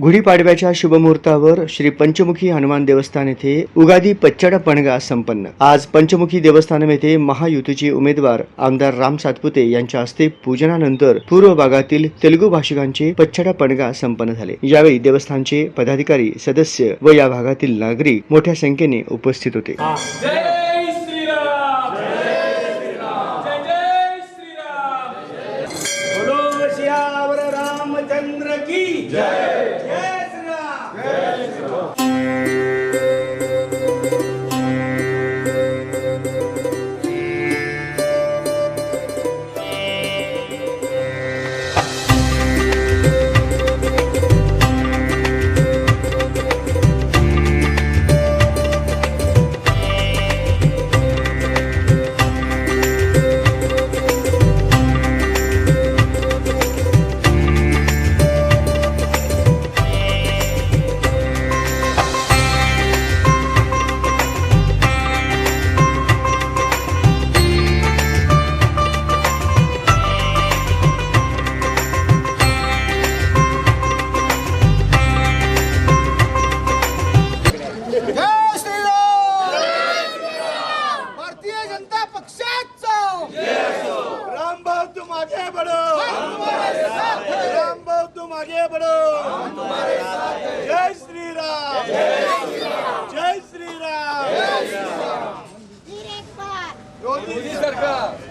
गुढीपाडव्याच्या शुभमुहूर्तावर श्री पंचमुखी हनुमान देवस्थान येथे उगादी पच्चड पणगा संपन्न। आज पंचमुखी देवस्थान येथे महायुतीचे उमेदवार आमदार राम सातपुते यांच्या हस्ते पूजनानंतर पूर्व भागातील तेलुगू भाषिकांचे पच्चड पणगा संपन्न झाले। यावेळी देवस्थानचे पदाधिकारी, सदस्य व या भागातील नागरिक मोठ्या संख्येने उपस्थित होते। रामचंद्र की जय। जय श्री राम। जय श्री राम। आगे बढ़ो, राम बाबू तुम आगे बढ़ो, हम तुम्हारे साथ हैं। जय श्री राम। जय श्री राम। मोदी सरकार।